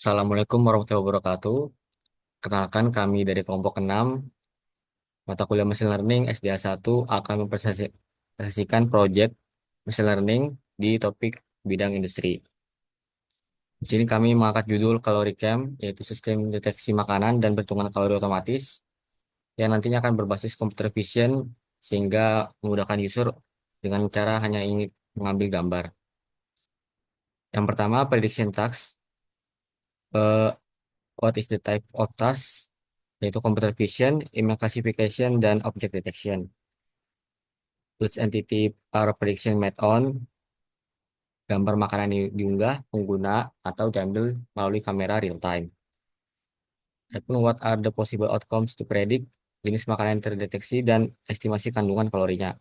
Assalamualaikum warahmatullahi wabarakatuh. Kenalkan kami dari kelompok 6 mata kuliah Machine Learning SDA 1 akan mempresentasikan proyek Machine Learning di topik bidang industri. Di sini kami mengangkat judul Caloricam, yaitu sistem deteksi makanan dan perhitungan kalori otomatis yang nantinya akan berbasis computer vision sehingga memudahkan user dengan cara hanya ingin mengambil gambar. Yang pertama, prediction task. eh, What is the type of task? Yaitu computer vision, image classification, dan object detection. Which entity are prediction made on? Gambar makanan diunggah pengguna atau diambil melalui kamera real time. Adapun what are the possible outcomes to predict? Jenis makanan yang terdeteksi dan estimasi kandungan kalorinya.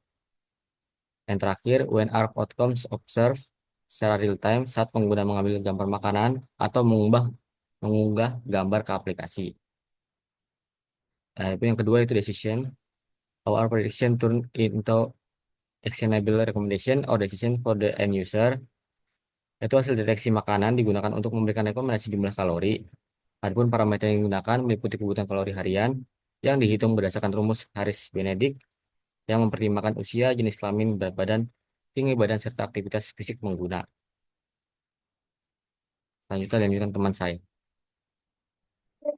Yang terakhir, when are outcomes observed secara real time saat pengguna mengambil gambar makanan atau mengunggah gambar ke aplikasi. Nah, itu yang kedua itu decision. How are prediction turn into actionable recommendation or decision for the end user. Itu hasil deteksi makanan digunakan untuk memberikan rekomendasi jumlah kalori. Adapun parameter yang digunakan meliputi kebutuhan kalori harian yang dihitung berdasarkan rumus Harris-Benedict yang mempertimbangkan usia, jenis kelamin, berat badan, tinggi badan, serta aktivitas fisik pengguna. Lanjutkan lanjutkan teman saya.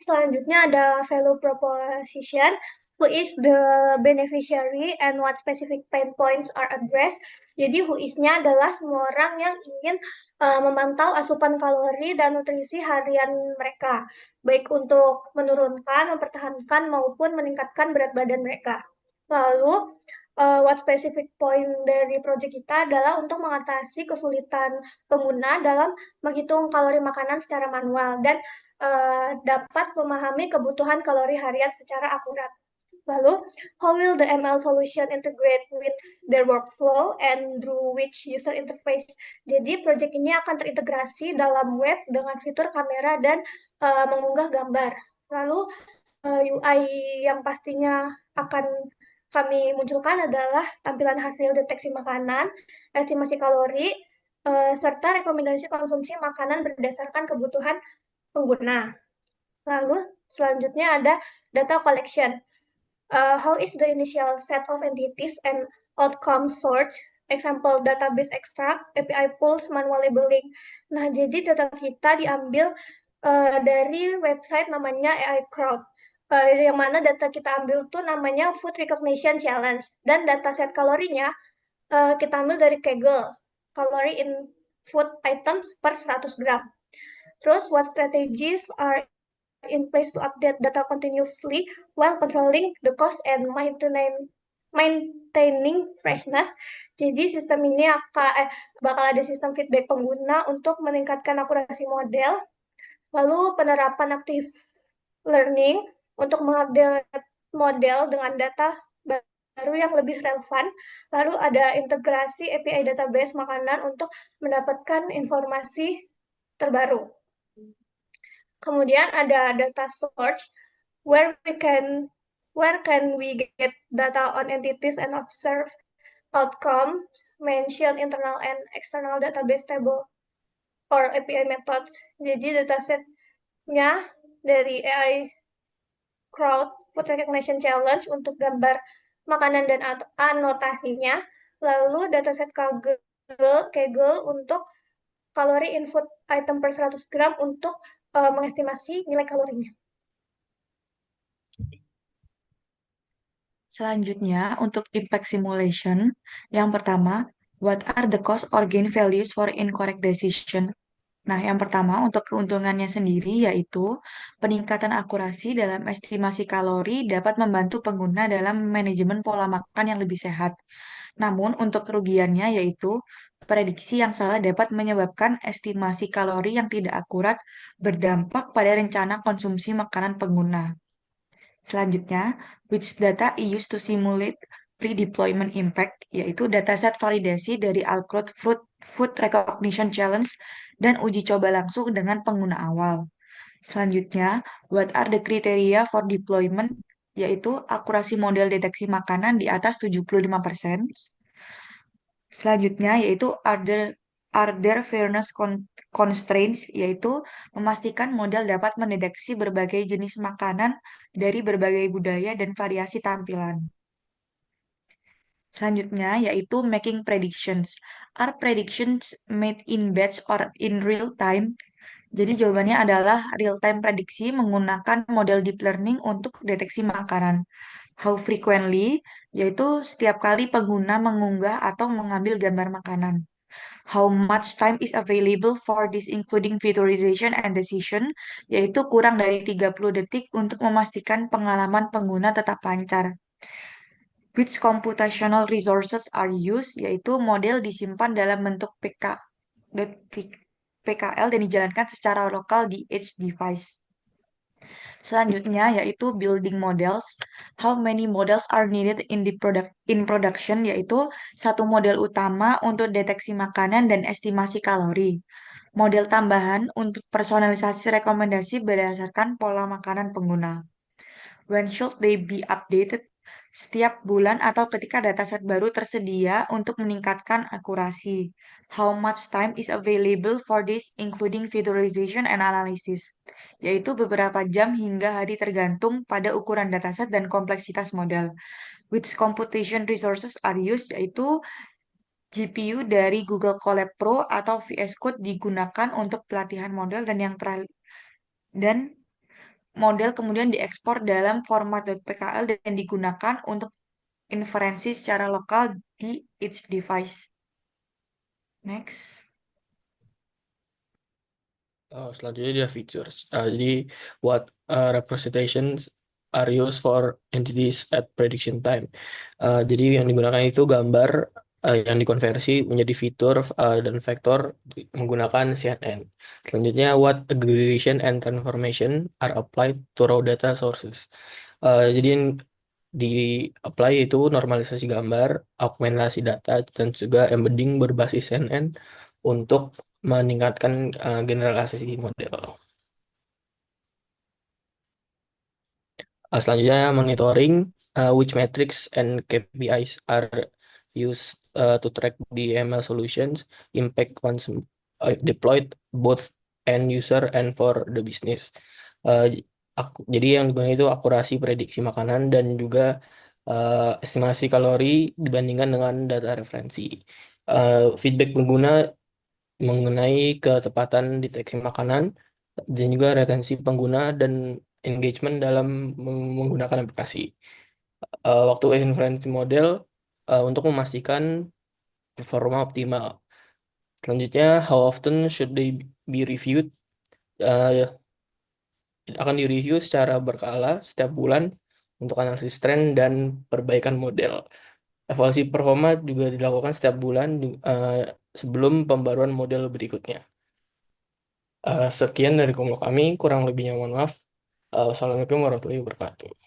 Selanjutnya ada value proposition, who is the beneficiary and what specific pain points are addressed. Jadi who is-nya adalah semua orang yang ingin memantau asupan kalori dan nutrisi harian mereka, baik untuk menurunkan, mempertahankan maupun meningkatkan berat badan mereka. Lalu what specific point dari proyek kita adalah untuk mengatasi kesulitan pengguna dalam menghitung kalori makanan secara manual dan dapat memahami kebutuhan kalori harian secara akurat. Lalu, how will the ML solution integrate with their workflow and through which user interface? Jadi, proyek ini akan terintegrasi dalam web dengan fitur kamera dan mengunggah gambar. Lalu, UI yang pastinya akan kami munculkan adalah tampilan hasil deteksi makanan, estimasi kalori, serta rekomendasi konsumsi makanan berdasarkan kebutuhan pengguna. Lalu selanjutnya ada data collection. How is the initial set of entities and outcome search, example database extract, API pools, manual labeling. Nah, jadi data kita diambil dari website namanya AI Crowd. Yang mana data kita ambil tuh namanya Food Recognition Challenge. Dan dataset kalorinya kita ambil dari Kaggle, Calorie in Food Items per 100 gram. Terus, what strategies are in place to update data continuously while controlling the cost and maintaining freshness. Jadi sistem ini bakal ada sistem feedback pengguna untuk meningkatkan akurasi model, lalu penerapan active learning untuk mengupdate model dengan data baru yang lebih relevan, lalu ada integrasi API database makanan untuk mendapatkan informasi terbaru. Kemudian ada data search where can we get data on entities and observe outcome, mention internal and external database table or API methods. Jadi datasetnya dari AI Crowd Food Recognition Challenge untuk gambar makanan dan anotasinya, lalu dataset Kaggle untuk kalori input item per 100 gram untuk mengestimasi nilai kalorinya. Selanjutnya, untuk impact simulation, yang pertama, what are the cost or gain values for incorrect decision? Nah, yang pertama untuk keuntungannya sendiri yaitu peningkatan akurasi dalam estimasi kalori dapat membantu pengguna dalam manajemen pola makan yang lebih sehat. Namun, untuk kerugiannya yaitu prediksi yang salah dapat menyebabkan estimasi kalori yang tidak akurat berdampak pada rencana konsumsi makanan pengguna. Selanjutnya, which data used to simulate pre-deployment impact, yaitu dataset validasi dari Alcroft Food Recognition Challenge dan uji coba langsung dengan pengguna awal. Selanjutnya, what are the criteria for deployment, yaitu akurasi model deteksi makanan di atas 75%. Selanjutnya, yaitu are there fairness constraints, yaitu memastikan model dapat mendeteksi berbagai jenis makanan dari berbagai budaya dan variasi tampilan. Selanjutnya yaitu making predictions. Are predictions made in batch or in real time? Jadi jawabannya adalah real time prediksi menggunakan model deep learning untuk deteksi makanan. How frequently? Yaitu setiap kali pengguna mengunggah atau mengambil gambar makanan. How much time is available for this including visualization and decision? Yaitu kurang dari 30 detik untuk memastikan pengalaman pengguna tetap lancar. Which computational resources are used? Yaitu model disimpan dalam bentuk PKL dan dijalankan secara lokal di edge device. Selanjutnya yaitu building models. How many models are needed in production? Yaitu satu model utama untuk deteksi makanan dan estimasi kalori. Model tambahan untuk personalisasi rekomendasi berdasarkan pola makanan pengguna. When should they be updated? Setiap bulan atau ketika dataset baru tersedia untuk meningkatkan akurasi. How much time is available for this, including visualization and analysis? Yaitu beberapa jam hingga hari tergantung pada ukuran dataset dan kompleksitas model. Which computation resources are used? Yaitu GPU dari Google Colab Pro atau VS Code digunakan untuk pelatihan model dan yang terakhir dan model kemudian diekspor dalam format .pkl dan digunakan untuk inferensi secara lokal di each device. Next. Selanjutnya dia features. Jadi what representations are used for entities at prediction time. Jadi yang digunakan itu gambar yang dikonversi menjadi fitur dan vektor menggunakan CNN. Selanjutnya what aggregation and transformation are applied to raw data sources. Jadi yang di apply itu normalisasi gambar, augmentasi data, dan juga embedding berbasis CNN untuk meningkatkan generalisasi model. Selanjutnya monitoring, which metrics and KPIs are used to track the ML solutions impact once deployed both end user and for the business. Uh, jadi yang digunakan itu akurasi prediksi makanan dan juga estimasi kalori dibandingkan dengan data referensi. Feedback pengguna mengenai ketepatan deteksi makanan dan juga retensi pengguna dan engagement dalam menggunakan aplikasi. Waktu inferensi model untuk memastikan performa optimal. Selanjutnya, how often should they be reviewed? Uh, Akan direview secara berkala setiap bulan untuk analisis tren dan perbaikan model. Evaluasi performa juga dilakukan setiap bulan sebelum pembaruan model berikutnya. Sekian dari kelompok kami, kurang lebihnya mohon maaf. Assalamualaikum warahmatullahi wabarakatuh.